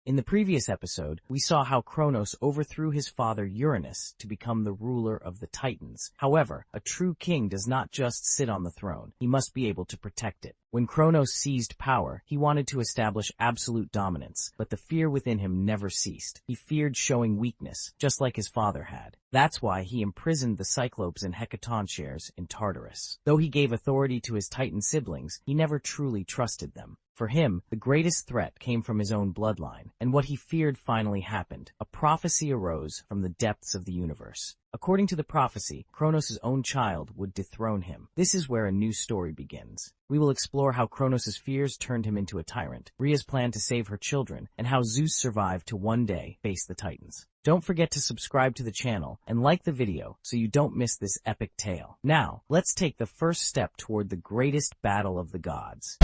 In the previous episode, we saw how Kronos overthrew his father Uranus to become the ruler of the Titans. However, a true king does not just sit on the throne, he must be able to protect it. When Kronos seized power, he wanted to establish absolute dominance, but the fear within him never ceased. He feared showing weakness, just like his father had. That's why he imprisoned the Cyclopes and Hecatoncheires in Tartarus. Though he gave authority to his Titan siblings, he never truly trusted them. For him, the greatest threat came from his own bloodline, and what he feared finally happened. A prophecy arose from the depths of the universe. According to the prophecy, Kronos' own child would dethrone him. This is where a new story begins. We will explore how Kronos' fears turned him into a tyrant, Rhea's plan to save her children, and how Zeus survived to one day face the Titans. Don't forget to subscribe to the channel and like the video so you don't miss this epic tale. Now, let's take the first step toward the greatest battle of the gods.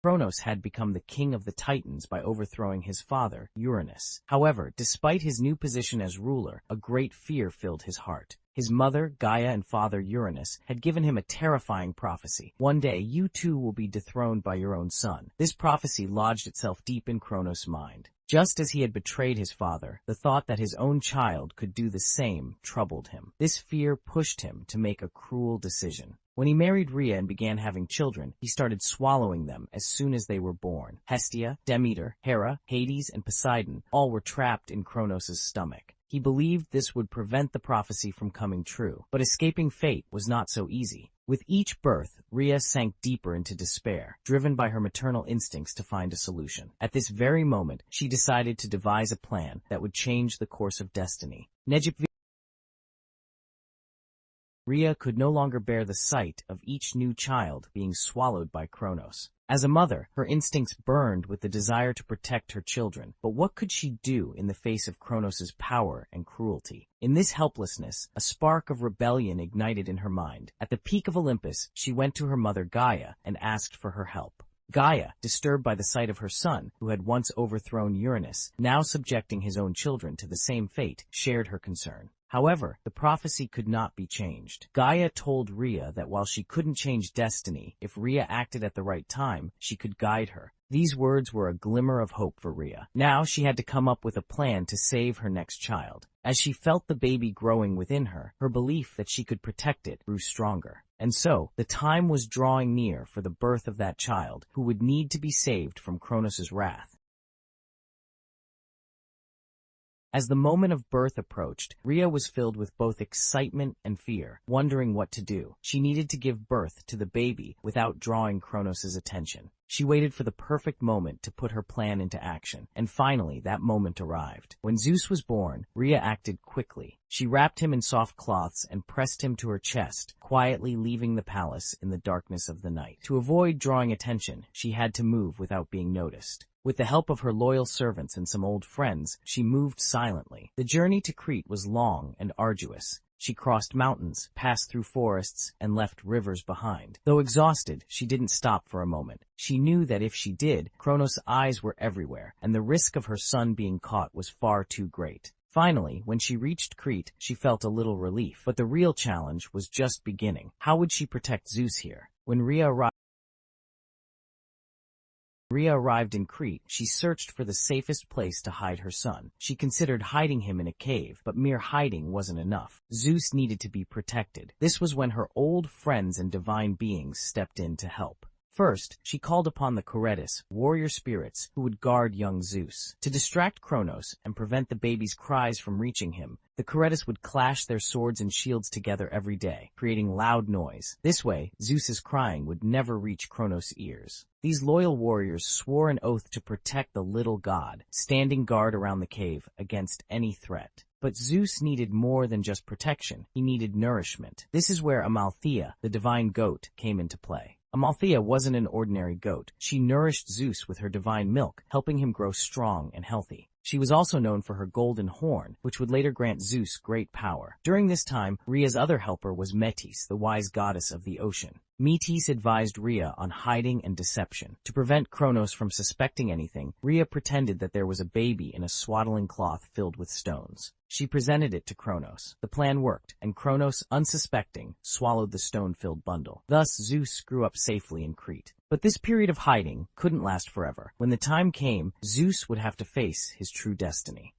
Kronos had become the king of the Titans by overthrowing his father, Uranus. However, despite his new position as ruler, a great fear filled his heart. His mother, Gaia, and father, Uranus, had given him a terrifying prophecy. One day, you too will be dethroned by your own son. This prophecy lodged itself deep in Kronos' mind. Just as he had betrayed his father, the thought that his own child could do the same troubled him. This fear pushed him to make a cruel decision. When he married Rhea and began having children, he started swallowing them as soon as they were born. Hestia, Demeter, Hera, Hades, and Poseidon all were trapped in Kronos' stomach. He believed this would prevent the prophecy from coming true, but escaping fate was not so easy. With each birth, Rhea sank deeper into despair, driven by her maternal instincts to find a solution. At this very moment, she decided to devise a plan that would change the course of destiny. Rhea could no longer bear the sight of each new child being swallowed by Kronos. As a mother, her instincts burned with the desire to protect her children, but what could she do in the face of Kronos' power and cruelty? In this helplessness, a spark of rebellion ignited in her mind. At the peak of Olympus, she went to her mother Gaia and asked for her help. Gaia, disturbed by the sight of her son, who had once overthrown Uranus, now subjecting his own children to the same fate, shared her concern. However, the prophecy could not be changed. Gaia told Rhea that while she couldn't change destiny, if Rhea acted at the right time, she could guide her. These words were a glimmer of hope for Rhea. Now she had to come up with a plan to save her next child. As she felt the baby growing within her, her belief that she could protect it grew stronger. And so, the time was drawing near for the birth of that child, who would need to be saved from Kronos' wrath. As the moment of birth approached, Rhea was filled with both excitement and fear, wondering what to do. She needed to give birth to the baby without drawing Kronos' attention. She waited for the perfect moment to put her plan into action, and finally that moment arrived. When Zeus was born, Rhea acted quickly. She wrapped him in soft cloths and pressed him to her chest, quietly leaving the palace in the darkness of the night. To avoid drawing attention, she had to move without being noticed. With the help of her loyal servants and some old friends, she moved silently. The journey to Crete was long and arduous. She crossed mountains, passed through forests, and left rivers behind. Though exhausted, she didn't stop for a moment. She knew that if she did, Kronos' eyes were everywhere, and the risk of her son being caught was far too great. Finally, when she reached Crete, she felt a little relief. But the real challenge was just beginning. How would she protect Zeus here? When Rhea arrived in Crete, she searched for the safest place to hide her son. She considered hiding him in a cave, but mere hiding wasn't enough. Zeus needed to be protected. This was when her old friends and divine beings stepped in to help. First, she called upon the Kouretes, warrior spirits, who would guard young Zeus. To distract Kronos and prevent the baby's cries from reaching him, the Kouretes would clash their swords and shields together every day, creating loud noise. This way, Zeus's crying would never reach Kronos' ears. These loyal warriors swore an oath to protect the little god, standing guard around the cave against any threat. But Zeus needed more than just protection. He needed nourishment. This is where Amalthea, the divine goat, came into play. Amalthea wasn't an ordinary goat. She nourished Zeus with her divine milk, helping him grow strong and healthy. She was also known for her golden horn, which would later grant Zeus great power. During this time, Rhea's other helper was Metis, the wise goddess of the ocean. Metis advised Rhea on hiding and deception. To prevent Kronos from suspecting anything, Rhea pretended that there was a baby in a swaddling cloth filled with stones. She presented it to Kronos. The plan worked, and Kronos, unsuspecting, swallowed the stone-filled bundle. Thus, Zeus grew up safely in Crete. But this period of hiding couldn't last forever. When the time came, Zeus would have to face his true destiny.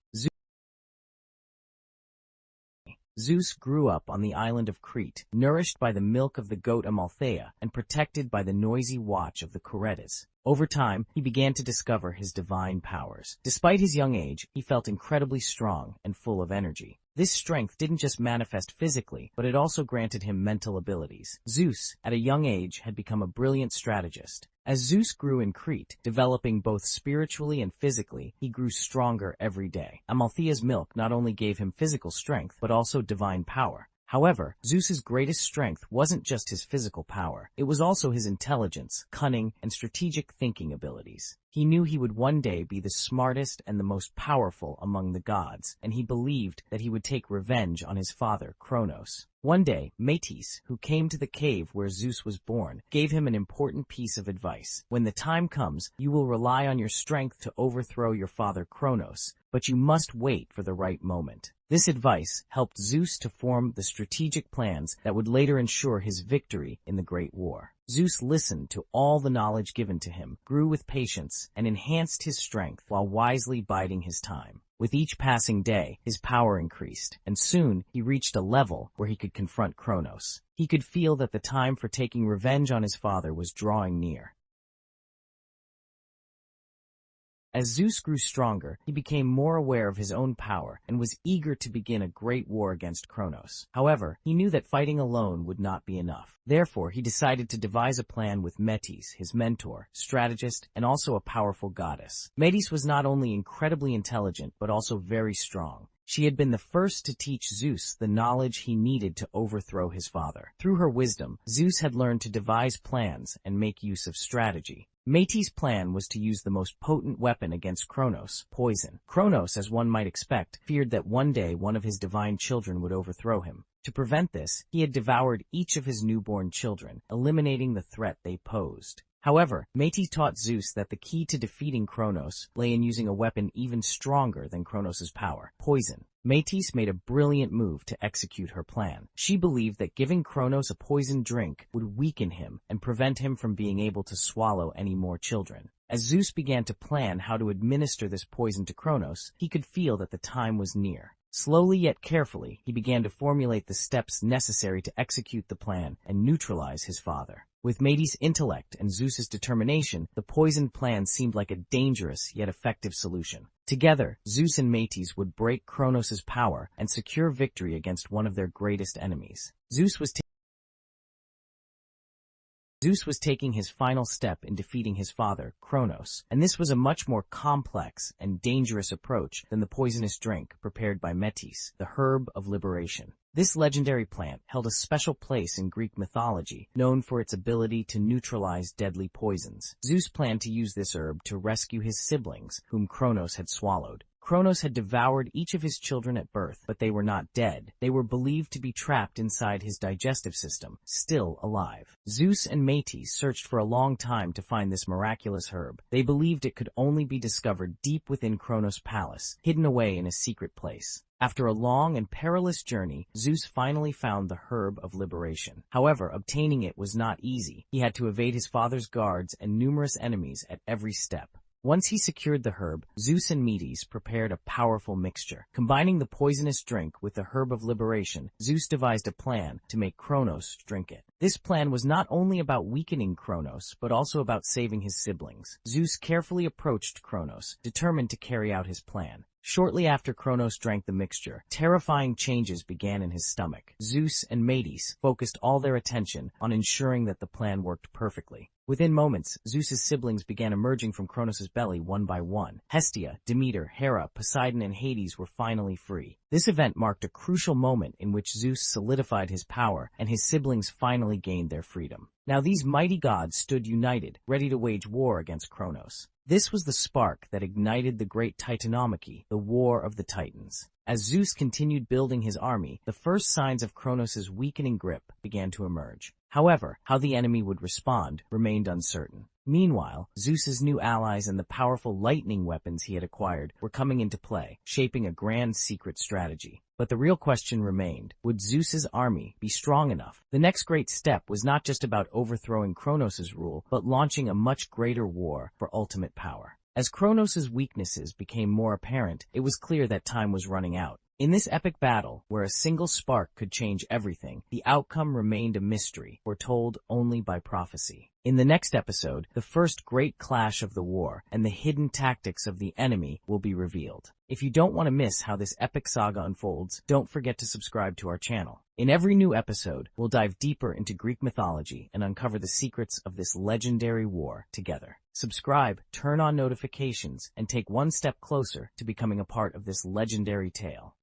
Zeus grew up on the island of Crete, nourished by the milk of the goat Amalthea and protected by the noisy watch of the Kouretes. Over time, he began to discover his divine powers. Despite his young age, he felt incredibly strong and full of energy. This strength didn't just manifest physically, but it also granted him mental abilities. Zeus, at a young age, had become a brilliant strategist. As Zeus grew in Crete, developing both spiritually and physically, he grew stronger every day. Amalthea's milk not only gave him physical strength, but also divine power. However, Zeus's greatest strength wasn't just his physical power. It was also his intelligence, cunning, and strategic thinking abilities. He knew he would one day be the smartest and the most powerful among the gods, and he believed that he would take revenge on his father, Kronos. One day, Metis, who came to the cave where Zeus was born, gave him an important piece of advice. When the time comes, you will rely on your strength to overthrow your father Kronos, but you must wait for the right moment. This advice helped Zeus to form the strategic plans that would later ensure his victory in the Great War. Zeus listened to all the knowledge given to him, grew with patience, and enhanced his strength while wisely biding his time. With each passing day, his power increased, and soon he reached a level where he could confront Kronos. He could feel that the time for taking revenge on his father was drawing near. As Zeus grew stronger, he became more aware of his own power and was eager to begin a great war against Kronos. However, he knew that fighting alone would not be enough. Therefore, he decided to devise a plan with Metis, his mentor, strategist, and also a powerful goddess. Metis was not only incredibly intelligent, but also very strong. She had been the first to teach Zeus the knowledge he needed to overthrow his father. Through her wisdom, Zeus had learned to devise plans and make use of strategy. Metis' plan was to use the most potent weapon against Kronos, poison. Kronos, as one might expect, feared that one day one of his divine children would overthrow him. To prevent this, he had devoured each of his newborn children, eliminating the threat they posed. However, Metis taught Zeus that the key to defeating Kronos lay in using a weapon even stronger than Kronos' power, poison. Metis made a brilliant move to execute her plan. She believed that giving Kronos a poisoned drink would weaken him and prevent him from being able to swallow any more children. As Zeus began to plan how to administer this poison to Kronos, he could feel that the time was near. Slowly yet carefully, he began to formulate the steps necessary to execute the plan and neutralize his father. With Metis' intellect and Zeus's determination, the poisoned plan seemed like a dangerous yet effective solution. Together, Zeus and Metis would break Kronos' power and secure victory against one of their greatest enemies. Zeus was taking his final step in defeating his father, Kronos, and this was a much more complex and dangerous approach than the poisonous drink prepared by Metis, the herb of liberation. This legendary plant held a special place in Greek mythology, known for its ability to neutralize deadly poisons. Zeus planned to use this herb to rescue his siblings, whom Kronos had swallowed. Kronos had devoured each of his children at birth, but they were not dead. They were believed to be trapped inside his digestive system, still alive. Zeus and Metis searched for a long time to find this miraculous herb. They believed it could only be discovered deep within Kronos' palace, hidden away in a secret place. After a long and perilous journey, Zeus finally found the herb of liberation. However, obtaining it was not easy. He had to evade his father's guards and numerous enemies at every step. Once he secured the herb, Zeus and Metis prepared a powerful mixture. Combining the poisonous drink with the herb of liberation, Zeus devised a plan to make Kronos drink it. This plan was not only about weakening Kronos, but also about saving his siblings. Zeus carefully approached Kronos, determined to carry out his plan. Shortly after Kronos drank the mixture, terrifying changes began in his stomach. Zeus and Metis focused all their attention on ensuring that the plan worked perfectly. Within moments, Zeus's siblings began emerging from Kronos' belly one by one. Hestia, Demeter, Hera, Poseidon, and Hades were finally free. This event marked a crucial moment in which Zeus solidified his power and his siblings finally gained their freedom. Now these mighty gods stood united, ready to wage war against Kronos. This was the spark that ignited the great Titanomachy, the War of the Titans. As Zeus continued building his army, the first signs of Kronos' weakening grip began to emerge. However, how the enemy would respond remained uncertain. Meanwhile, Zeus's new allies and the powerful lightning weapons he had acquired were coming into play, shaping a grand secret strategy. But the real question remained, would Zeus's army be strong enough? The next great step was not just about overthrowing Kronos' rule, but launching a much greater war for ultimate power. As Kronos' weaknesses became more apparent, it was clear that time was running out. In this epic battle, where a single spark could change everything, the outcome remained a mystery, foretold only by prophecy. In the next episode, the first great clash of the war and the hidden tactics of the enemy will be revealed. If you don't want to miss how this epic saga unfolds, don't forget to subscribe to our channel. In every new episode, we'll dive deeper into Greek mythology and uncover the secrets of this legendary war together. Subscribe, turn on notifications, and take one step closer to becoming a part of this legendary tale.